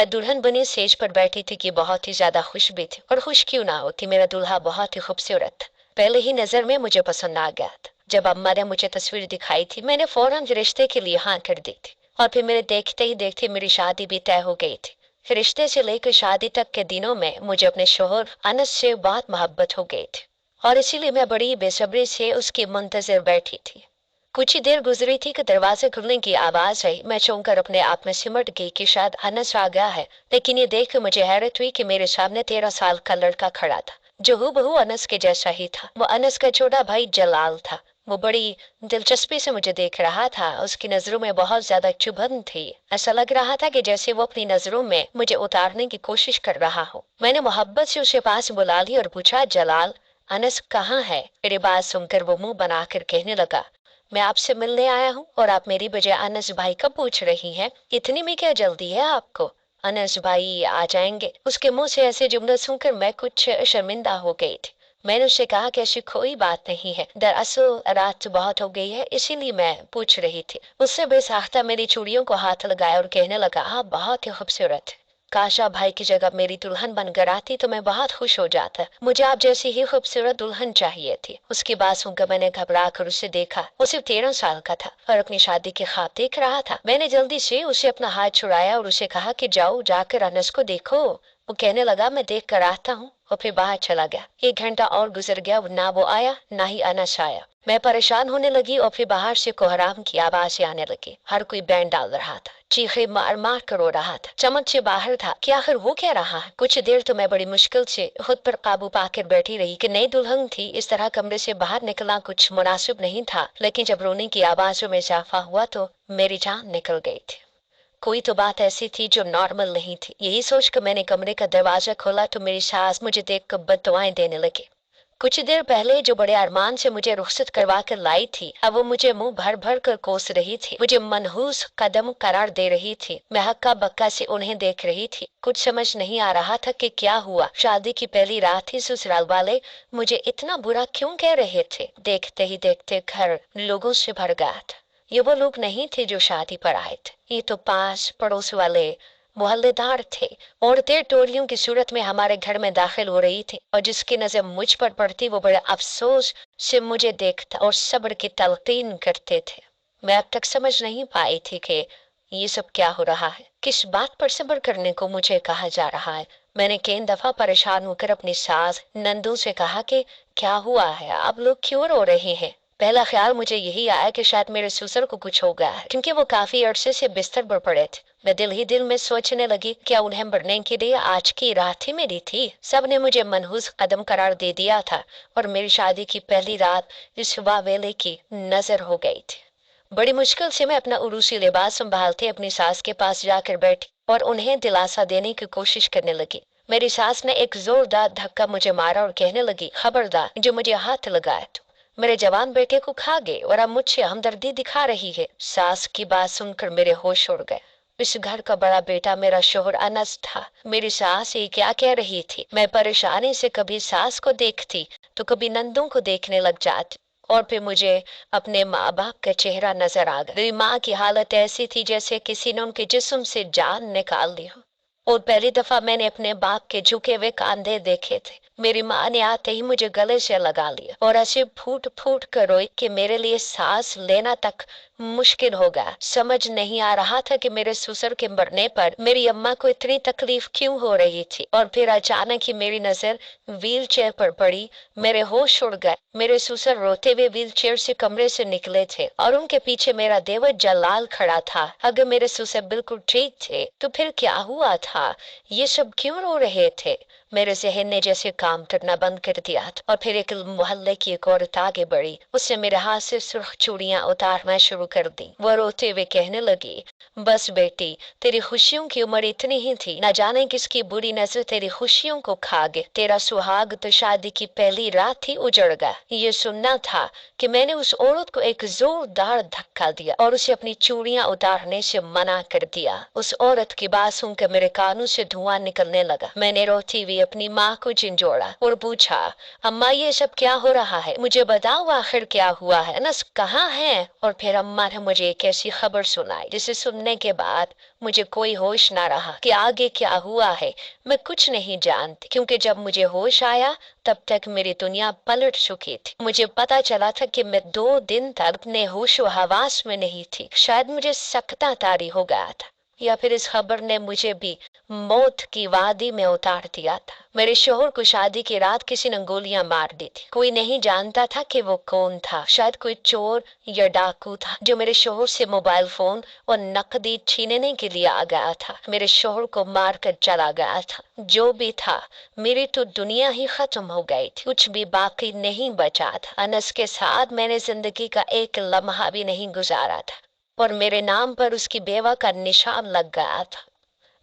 दुल्हन बनी सेज पर बैठी थी कि बहुत ही ज्यादा खुश भी थी, और खुश क्यों ना होती, मेरा दूल्हा बहुत ही खूबसूरत था। पहले ही नजर में मुझे पसंद आ गया था। जब अम्मा ने मुझे तस्वीर दिखाई थी मैंने फौरन रिश्ते के लिए हाँ कर दी थी, और फिर मेरे देखते ही देखते मेरी शादी भी तय हो गई थी। रिश्ते से लेकर शादी तक के दिनों में मुझे अपने शोहर अनस से बहुत मोहब्बत हो गई थी, और इसीलिए मैं बड़ी बेसब्री से उसकी मुंतजर बैठी थी। कुछ ही देर गुजरी थी कि दरवाजे खुलने की आवाज आई। मैं चौंक कर अपने आप में सिमट गई कि शायद अनस आ गया है, लेकिन ये देख मुझे हैरत हुई कि मेरे सामने 13 साल का लड़का खड़ा था, जो हूबहू अनस के जैसा ही था। वो अनस का छोटा भाई जलाल था। वो बड़ी दिलचस्पी से मुझे देख रहा था। उसकी नजरों में बहुत ज्यादा चुभन थी। ऐसा लग रहा था कि जैसे वो अपनी नजरों में मुझे उतारने की कोशिश कर रहा हो। मैंने मोहब्बत से उसे पास बुला ली और पूछा, जलाल, अनस कहाँ है? मेरी बात सुनकर वो मुंह बनाकर कहने लगा, मैं आपसे मिलने आया हूँ और आप मेरी बजाय अनस भाई कब पूछ रही हैं? इतनी में क्या जल्दी है आपको? अनस भाई आ जाएंगे। उसके मुंह से ऐसे जुमले सुनकर मैं कुछ शर्मिंदा हो गई थी। मैंने उससे कहा कि ऐसी कोई बात नहीं है, दरअसल रात बहुत हो गई है इसीलिए मैं पूछ रही थी। उससे बेसाख्ता मेरी चूड़ियों को हाथ लगाया और कहने लगा, आप बहुत ही खूबसूरत है। काश आप भाई की जगह मेरी दुल्हन बनकर आती तो मैं बहुत खुश हो जाता। मुझे आप जैसी ही खूबसूरत दुल्हन चाहिए थी। उसकी बात सुनकर मैंने घबरा कर उसे देखा। वो सिर्फ 13 साल का था और अपनी शादी के ख्वाब देख रहा था। मैंने जल्दी से उसे अपना हाथ छुड़ाया और उसे कहा कि जाओ जाकर अनस को देखो। वो कहने लगा, मैं देख कर आता हूँ, और फिर बाहर चला गया। 1 घंटा और गुजर गया, ना वो आया ना ही अनस आया। मैं परेशान होने लगी और फिर बाहर से कोहराम की आवाजें आने लगी। हर कोई बैंड डाल रहा था, चीखे मार मार कर रो रहा था। चमक से बाहर था कि आखिर हो क्या रहा है। कुछ देर तो मैं बड़ी मुश्किल से खुद पर काबू पाकर बैठी रही कि नई दुल्हन थी, इस तरह कमरे से बाहर निकलना कुछ मुनासिब नहीं था। लेकिन जब रोने की आवाजों में इजाफा हुआ तो मेरी जान निकल गई थी। कोई तो बात ऐसी थी जो नॉर्मल नहीं थी। यही सोचकर मैंने कमरे का दरवाजा खोला तो मेरी सास मुझे देखकर बददुआएं देने लगी। कुछ देर पहले जो बड़े अरमान से मुझे रुखसत करवा कर लाई थी, अब वो मुझे मुंह भर भर कर कोस रही थी, मुझे मनहूस कदम करार दे रही थी। मैं हक्का बक्का से उन्हें देख रही थी। कुछ समझ नहीं आ रहा था कि क्या हुआ। शादी की पहली रात ही ससुराल वाले मुझे इतना बुरा क्यों कह रहे थे। देखते ही देखते घर लोगों से भर गया था। ये वो लोग नहीं थे जो शादी पर आए थे, ये तो पास पड़ोस वाले मोहल्लेदार थे। औरतें टोलियों की सूरत में हमारे घर में दाखिल हो रही थी, और जिसकी नजर मुझ पर पड़ती वो बड़े अफसोस से मुझे देखता और सब्र की तलकीन करते थे। मैं अब तक समझ नहीं पाई थी कि ये सब क्या हो रहा है, किस बात पर सब्र करने को मुझे कहा जा रहा है। मैंने कई दफा परेशान होकर अपनी सास नंदू से कहा कि क्या हुआ है, आप लोग क्यों रो रहे हैं। पहला ख्याल मुझे यही आया कि शायद मेरे ससुर को कुछ हो गया है, क्योंकि वो काफी अरसे से बिस्तर पर पड़े थे। मैं दिल ही दिल में सोचने लगी, क्या उन्हें मरने के लिए आज की रात ही मेरी थी। सबने मुझे मनहूस कदम करार दे दिया था, और मेरी शादी की पहली रात इस वावेले की नजर हो गई थी। बड़ी मुश्किल से मैं अपना उरूसी लिबास संभालते अपनी सास के पास जाकर बैठी और उन्हें दिलासा देने की कोशिश करने लगी। मेरी सास ने एक जोरदार धक्का मुझे मारा और कहने लगी, खबरदार जो मुझे हाथ लगाए तो मेरे जवान बेटे को खा गए और अब मुझसे हमदर्दी दिखा रही है। सास की बात सुनकर मेरे होश उड़ गए। इस घर का बड़ा बेटा मेरा शोहर अनस था। मेरी सास ये क्या कह रही थी। मैं परेशानी से कभी सास को देखती तो कभी नंदों को देखने लग जाती, और फिर मुझे अपने माँ बाप का चेहरा नजर आ गया। मेरी माँ की हालत ऐसी थी जैसे किसी ने उनके जिस्म से जान निकाल दी हो। और पहली दफा मैंने अपने बाप के झुके हुए कंधे देखे थे। मेरी माँ ने आते ही मुझे गले से लगा लिया और ऐसे फूट फूट कर रोई कि मेरे लिए सांस लेना तक मुश्किल हो गया। समझ नहीं आ रहा था कि मेरे ससुर के मरने पर मेरी अम्मा को इतनी तकलीफ क्यों हो रही थी। और फिर अचानक ही मेरी नजर व्हील चेयर पर पड़ी। मेरे होश उड़ गए। मेरे ससुर रोते हुए व्हील चेयर से कमरे से निकले थे और उनके पीछे मेरा देवर जलाल खड़ा था। अगर मेरे ससुर बिल्कुल ठीक थे तो फिर क्या हुआ था। ये सब क्यों रो रहे थे। मेरे जहन ने जैसे काम करना बंद कर दिया और फिर एक मोहल्ले की एक औरत आगे बढ़ी। उसने मेरे हाथ से सुर्ख चूड़ियां उतारना शुरू कर दी। वह रोते हुए कहने लगी, बस बेटी, तेरी खुशियों की उम्र इतनी ही थी, न जाने किसकी बुरी नजर तेरी खुशियों को खा गए। तेरा सुहाग तो शादी की पहली रात ही उजड़ गया। ये सुनना था कि मैंने उस औरत को एक जोरदार धक्का दिया और उसे अपनी चूड़ियां उतारने से मना कर दिया। उस औरत की बात सुनकर मेरे कानों से धुआं निकलने लगा। मैंने रोती हुई अपनी माँ को झिंझोड़ा और पूछा, अम्मा ये सब क्या हो रहा है, मुझे बताओ आखिर क्या हुआ है, अनस कहाँ है। और फिर अम्मा ने मुझे एक ऐसी खबर सुनाई जिसे सुनने के बाद मुझे कोई होश ना रहा कि आगे क्या हुआ है। मैं कुछ नहीं जानती, क्योंकि जब मुझे होश आया तब तक मेरी दुनिया पलट चुकी थी। मुझे पता चला था कि मैं 2 दिन तक अपने होश व हवास में नहीं थी। शायद मुझे सकता तारी हो गया था, या फिर इस खबर ने मुझे भी मौत की वादी में उतार दिया था। मेरे शोहर को शादी की रात किसी ने गोलियां मार दी थी। कोई नहीं जानता था कि वो कौन था। शायद कोई चोर या डाकू था जो मेरे शोहर से मोबाइल फोन और नकदी छीनने के लिए आ गया था। मेरे शोहर को मार कर चला गया था। जो भी था, मेरी तो दुनिया ही खत्म हो गई थी। कुछ भी बाकी नहीं बचा था। अनस के साथ मैंने जिंदगी का एक लम्हा भी नहीं गुजारा था, और मेरे नाम पर उसकी बेवा का निशान लग गया था।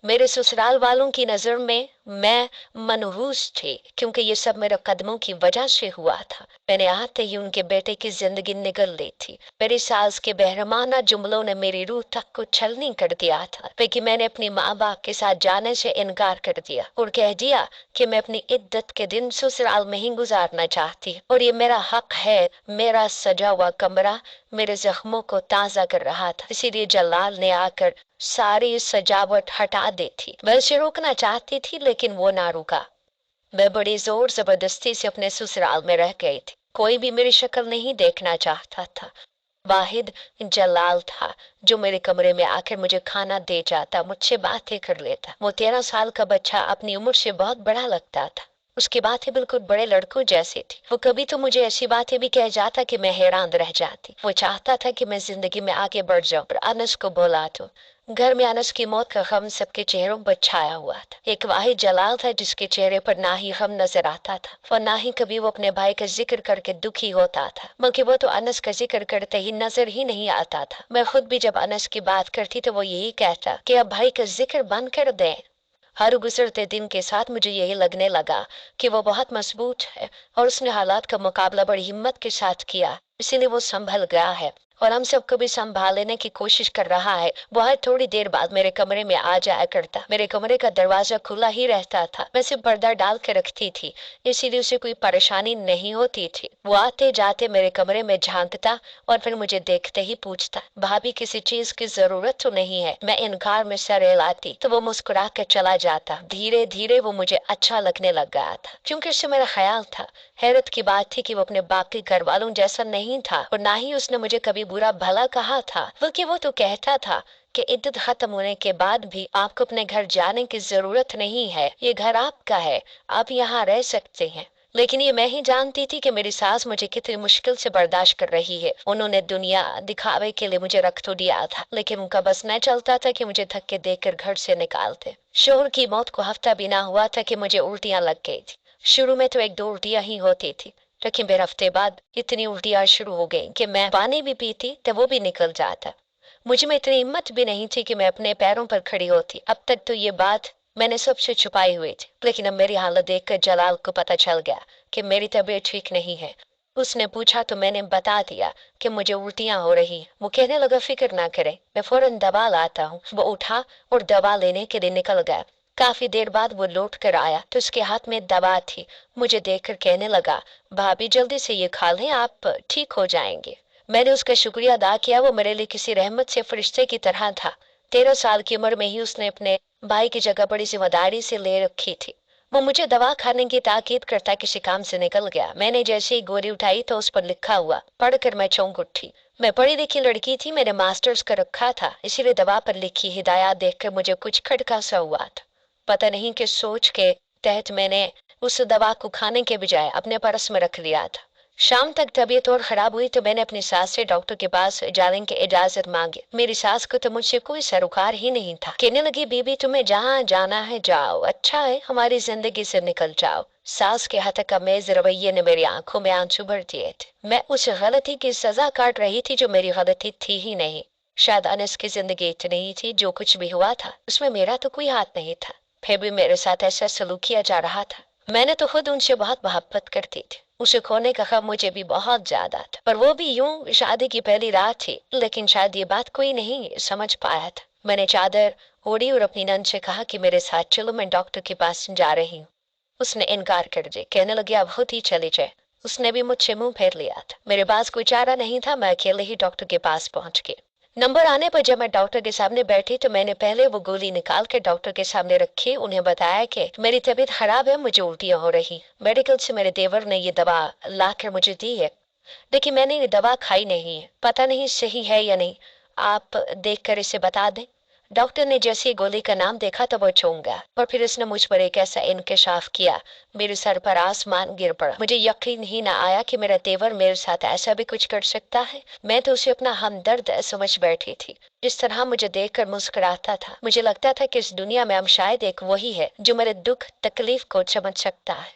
मेरे ससुराल वालों की नजर में मैं मनहूस थी, क्योंकि ये सब मेरे कदमों की वजह से हुआ था। मैंने आते ही उनके बेटे की जिंदगी निगल ली थी। मेरी सास के बहरमाना जुमलों ने मेरी रूह तक को छलनी कर दिया था, क्योंकि मैंने अपनी माँ बाप के साथ जाने से इनकार कर दिया और कह दिया कि मैं अपनी इद्दत के दिन ससुराल में ही गुजारना चाहती, और ये मेरा हक है। मेरा सजा हुआ कमरा मेरे जख्मों को ताजा कर रहा था, इसीलिए जलाल ने आकर सारी सजावट हटा दी थी। मैं उसे रोकना चाहती थी, लेकिन वो ना रुका। मैं बड़ी जोर जबरदस्ती से अपने ससुराल में रह गई थी। कोई भी मेरी शक्ल नहीं देखना चाहता था। वाहिद जलाल था जो मेरे कमरे में आकर मुझे खाना दे जाता, मुझसे बातें कर लेता। वो 13 साल का बच्चा अपनी उम्र से बहुत बड़ा लगता था। उसकी बातें बिल्कुल बड़े लड़कों जैसी थी। वो कभी तो मुझे ऐसी बातें भी कह जाता कि मैं हैरान रह जाती। वो चाहता था कि मैं जिंदगी में आगे बढ़ जाऊं, पर अनस को बोला तो। घर में अनस की मौत का गम सबके चेहरों पर छाया हुआ था। एक वाहिद जलाल था जिसके चेहरे पर ना ही गम नजर आता था और ना ही कभी वो अपने भाई का जिक्र करके दुखी होता था, बल्कि वो तो अनस का जिक्र करते ही नजर ही नहीं आता था। मैं खुद भी जब अनस की बात करती तो वो यही कहता कि अब भाई का जिक्र बंद कर दें। हर गुजरते दिन के साथ मुझे यही लगने लगा कि वो बहुत मजबूत है और उसने हालात का मुकाबला बड़ी हिम्मत के साथ किया, इसीलिए वो संभल गया है और हम सबको भी संभालने की कोशिश कर रहा है। वो हर थोड़ी देर बाद मेरे कमरे में आ जाया करता। मेरे कमरे का दरवाजा खुला ही रहता था। मैं सिर्फ पर्दा डाल के रखती थी, इसीलिए उसे कोई परेशानी नहीं होती थी। वो आते जाते मेरे कमरे में झांकता और फिर मुझे देखते ही पूछता, भाभी किसी चीज की जरूरत तो नहीं है? मैं इनकार में सर हिलाती तो वो मुस्कुरा कर चला जाता। धीरे धीरे वो मुझे अच्छा लगने लग गया था, क्योंकि उससे मेरा ख्याल था। हैरत की बात थी कि वो अपने बाकी घर वालों जैसा नहीं था और ना ही उसने मुझे कभी बुरा भला कहा था, बल्कि वो तो कहता था कि इद्दत खत्म होने के बाद भी आपको अपने घर जाने की जरूरत नहीं है, ये घर आपका है, आप यहाँ रह सकते हैं। लेकिन ये मैं ही जानती थी कि मेरी सास मुझे कितनी मुश्किल से बर्दाश्त कर रही है। उन्होंने दुनिया दिखावे के लिए मुझे रख तो दिया था, लेकिन उनका बस न चलता था कि मुझे धक्के देकर घर से निकालते। शोहर की मौत को हफ्ता भी ना हुआ था कि मुझे उल्टियां लग गई थी। शुरू में तो 1-2 उल्टियां ही होती थी, लेकिन फिर हफ्ते बाद इतनी उल्टियां शुरू हो गई कि मैं पानी भी पीती तो वो भी निकल जाता। मुझे में इतनी हिम्मत भी नहीं थी कि मैं अपने पैरों पर खड़ी होती। अब तक तो ये बात मैंने सबसे छुपाई हुई थी, लेकिन अब मेरी हालत देखकर जलाल को पता चल गया कि मेरी तबीयत ठीक नहीं है। उसने पूछा तो मैंने बता दिया कि मुझे उल्टियां हो रही। वो कहने लगा, फिक्र ना करे, मैं फौरन दवा लाता हूँ। वो उठा और दवा लेने के लिए निकल गया। काफी देर बाद वो लौट कर आया तो उसके हाथ में दवा थी। मुझे देखकर कहने लगा, भाभी जल्दी से ये खा लें, आप ठीक हो जाएंगे। मैंने उसका शुक्रिया अदा किया। वो मेरे लिए किसी रहमत से फरिश्ते की तरह था। 13 साल की उम्र में ही उसने अपने भाई की जगह बड़ी जिम्मेदारी से ले रखी थी। वो मुझे दवा खाने की ताकीद करता किसी काम से निकल गया। मैंने जैसे ही गोली उठाई तो उस पर लिखा हुआ पढ़कर मैं चौंक उठी। मैं पढ़ी लिखी लड़की थी, मैंने मास्टर्स कर रखा था, इसीलिए दवा पर लिखी हिदायत देखकर मुझे कुछ खटका सा हुआ था। पता नहीं किस सोच के तहत मैंने उस दवा को खाने के बजाय अपने पर्स में रख लिया था। शाम तक तबीयत और खराब हुई तो मैंने अपनी सास से डॉक्टर के पास जाने की इजाजत मांगी। मेरी सास को तो मुझसे कोई सरोकार ही नहीं था। कहने लगी, बीबी तुम्हें जहाँ जाना है जाओ, अच्छा है हमारी जिंदगी से निकल जाओ। सास के हतकमेज रवैये ने मेरी आंखों में आंसू भर दिए थे। मैं उस गलती की सजा काट रही थी जो मेरी गलती थी ही नहीं। शायद अनस की जिंदगी इतनी ही थी, जो कुछ भी हुआ था उसमें मेरा तो कोई हाथ नहीं था, फिर भी मेरे साथ ऐसा सलूक किया जा रहा था। मैंने तो खुद उनसे बहुत मोहब्बत करती थी। उसे खोने का खौफ मुझे भी बहुत ज्यादा था, पर वो भी यूं शादी की पहली रात थी, लेकिन शायद ये बात कोई नहीं समझ पाया था। मैंने चादर ओढ़ी और अपनी नंद से कहा कि मेरे साथ चलो, मैं डॉक्टर के पास जा रही हूँ। उसने इनकार कर दिया, कहने लगी अब खुद ही चली जाए। उसने भी मुझसे मुंह फेर लिया था। मेरे पास कोई चारा नहीं था, मैं अकेले ही डॉक्टर के पास पहुंच गई। नंबर आने पर जब मैं डॉक्टर के सामने बैठी तो मैंने पहले वो गोली निकाल कर डॉक्टर के सामने रखी, उन्हें बताया कि मेरी तबीयत खराब है, मुझे उल्टियाँ हो रही। मेडिकल से मेरे देवर ने ये दवा ला कर मुझे दी है। देखिए मैंने ये दवा खाई नहीं है, पता नहीं सही है या नहीं, आप देख कर इसे बता दें। डॉक्टर ने जैसे ही गोली का नाम देखा तो वो चौंक गया और फिर उसने मुझ पर एक ऐसा इंकशाफ किया, मेरे सर पर आसमान गिर पड़ा। मुझे यकीन ही ना आया कि मेरा तेवर मेरे साथ ऐसा भी कुछ कर सकता है। मैं तो उसे अपना हमदर्द समझ बैठी थी। जिस तरह मुझे देखकर मुस्कुराता था, मुझे लगता था कि इस दुनिया में हम शायद एक वही है जो मेरे दुख तकलीफ को समझ सकता है।